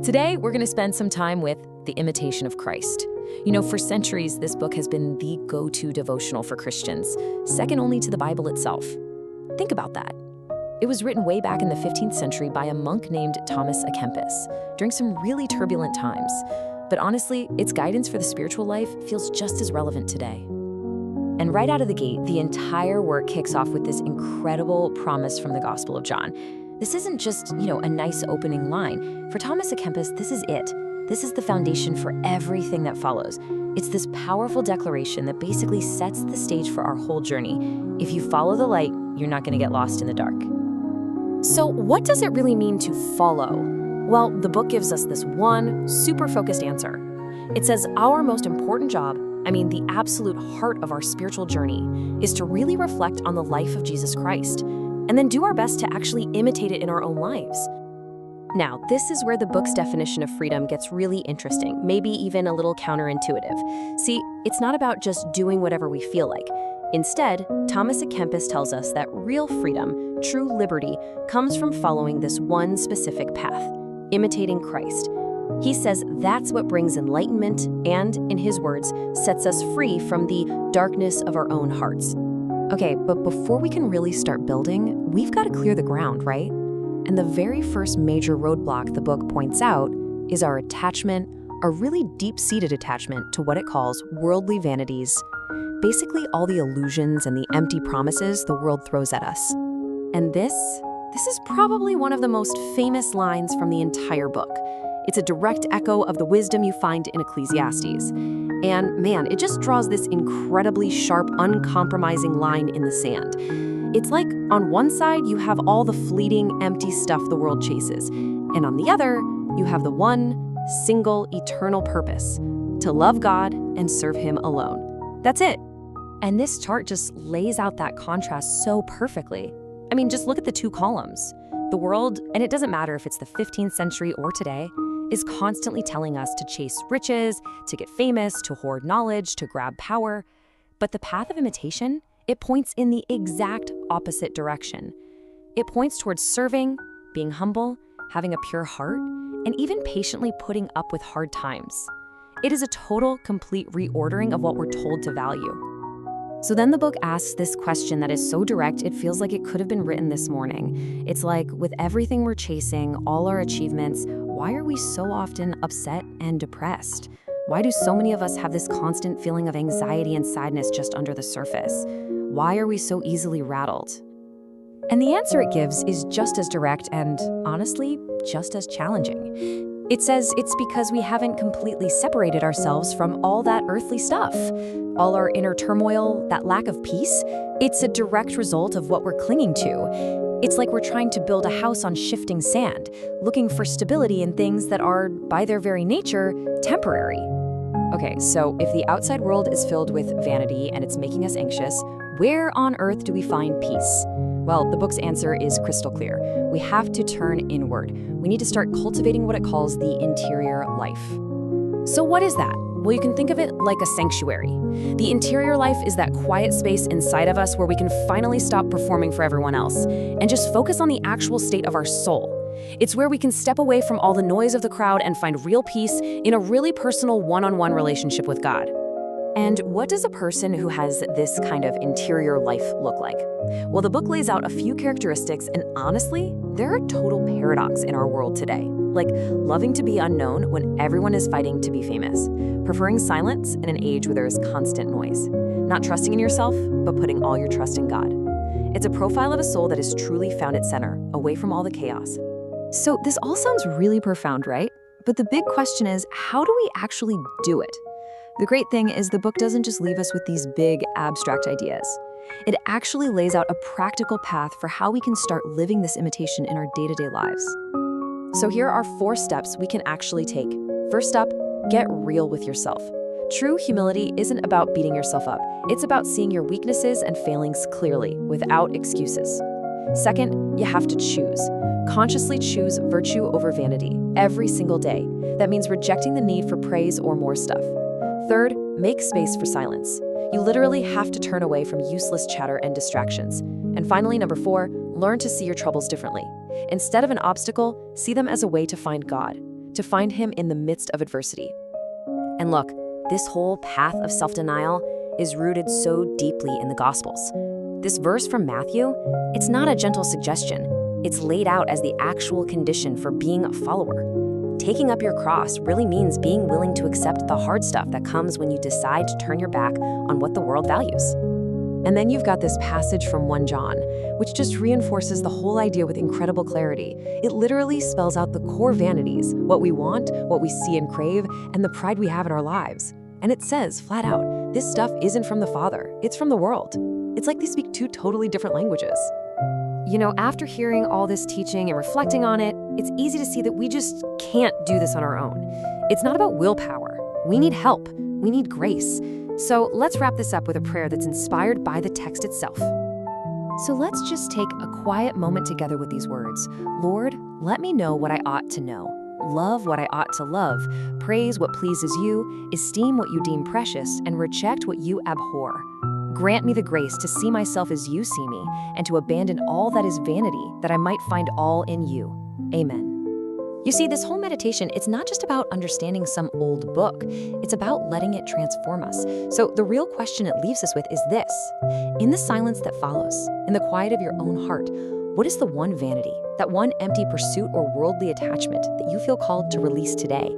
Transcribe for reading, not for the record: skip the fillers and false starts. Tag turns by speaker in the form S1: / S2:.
S1: Today, we're going to spend some time with The Imitation of Christ. You know, for centuries, this book has been the go-to devotional for Christians, second only to the Bible itself. Think about that. It was written way back in the 15th century by a monk named Thomas à Kempis during some really turbulent times. But honestly, its guidance for the spiritual life feels just as relevant today. And right out of the gate, the entire work kicks off with this incredible promise from the Gospel of John. This isn't just, a nice opening line. For Thomas à Kempis, this is it. This is the foundation for everything that follows. It's this powerful declaration that basically sets the stage for our whole journey. If you follow the light, you're not going to get lost in the dark. So what does it really mean to follow? Well, the book gives us this one super focused answer. It says our most important job, the absolute heart of our spiritual journey, is to really reflect on the life of Jesus Christ, and then do our best to actually imitate it in our own lives. Now, this is where the book's definition of freedom gets really interesting, maybe even a little counterintuitive. See, it's not about just doing whatever we feel like. Instead, Thomas à Kempis tells us that real freedom, true liberty, comes from following this one specific path, imitating Christ. He says that's what brings enlightenment and, in his words, sets us free from the darkness of our own hearts. Okay, but before we can really start building, we've got to clear the ground, right? And the very first major roadblock the book points out is our attachment, a really deep-seated attachment to what it calls worldly vanities, basically all the illusions and the empty promises the world throws at us. And this is probably one of the most famous lines from the entire book. It's a direct echo of the wisdom you find in Ecclesiastes. And man, it just draws this incredibly sharp, uncompromising line in the sand. It's like on one side, you have all the fleeting, empty stuff the world chases. And on the other, you have the one, single, eternal purpose, to love God and serve Him alone. That's it. And this chart just lays out that contrast so perfectly. Just look at the two columns. The world, and it doesn't matter if it's the 15th century or today, is constantly telling us to chase riches, to get famous, to hoard knowledge, to grab power. But the path of imitation, it points in the exact opposite direction. It points towards serving, being humble, having a pure heart, and even patiently putting up with hard times. It is a total, complete reordering of what we're told to value. So then the book asks this question that is so direct, it feels like it could have been written this morning. It's like, with everything we're chasing, all our achievements, why are we so often upset and depressed? Why do so many of us have this constant feeling of anxiety and sadness just under the surface? Why are we so easily rattled? And the answer it gives is just as direct and, honestly, just as challenging. It says it's because we haven't completely separated ourselves from all that earthly stuff. All our inner turmoil, that lack of peace, it's a direct result of what we're clinging to. It's like we're trying to build a house on shifting sand, looking for stability in things that are, by their very nature, temporary. Okay, so if the outside world is filled with vanity and it's making us anxious, where on earth do we find peace? Well, the book's answer is crystal clear. We have to turn inward. We need to start cultivating what it calls the interior life. So what is that? Well, you can think of it like a sanctuary. The interior life is that quiet space inside of us where we can finally stop performing for everyone else and just focus on the actual state of our soul. It's where we can step away from all the noise of the crowd and find real peace in a really personal one-on-one relationship with God. And what does a person who has this kind of interior life look like? Well, the book lays out a few characteristics, and honestly, they're a total paradox in our world today. Like loving to be unknown when everyone is fighting to be famous, preferring silence in an age where there is constant noise, not trusting in yourself, but putting all your trust in God. It's a profile of a soul that is truly found at center, away from all the chaos. So this all sounds really profound, right? But the big question is, how do we actually do it? The great thing is the book doesn't just leave us with these big, abstract ideas. It actually lays out a practical path for how we can start living this imitation in our day-to-day lives. So here are 4 steps we can actually take. First up, get real with yourself. True humility isn't about beating yourself up. It's about seeing your weaknesses and failings clearly, without excuses. Second, you have to choose. Consciously choose virtue over vanity every single day. That means rejecting the need for praise or more stuff. Third, make space for silence. You literally have to turn away from useless chatter and distractions. And finally, number 4, learn to see your troubles differently. Instead of an obstacle, see them as a way to find God, to find him in the midst of adversity. And look, this whole path of self-denial is rooted so deeply in the Gospels. This verse from Matthew, it's not a gentle suggestion. It's laid out as the actual condition for being a follower. Taking up your cross really means being willing to accept the hard stuff that comes when you decide to turn your back on what the world values. And then you've got this passage from 1 John, which just reinforces the whole idea with incredible clarity. It literally spells out the core vanities, what we want, what we see and crave, and the pride we have in our lives. And it says, flat out, this stuff isn't from the Father, it's from the world. It's like they speak two totally different languages. You know, after hearing all this teaching and reflecting on it, it's easy to see that we just can't do this on our own. It's not about willpower. We need help. We need grace. So let's wrap this up with a prayer that's inspired by the text itself. So let's just take a quiet moment together with these words. Lord, let me know what I ought to know. Love what I ought to love. Praise what pleases you. Esteem what you deem precious. And reject what you abhor. Grant me the grace to see myself as you see me, and to abandon all that is vanity, that I might find all in you. Amen. You see, this whole meditation, it's not just about understanding some old book. It's about letting it transform us. So the real question it leaves us with is this. In the silence that follows, in the quiet of your own heart, what is the one vanity, that one empty pursuit or worldly attachment that you feel called to release today?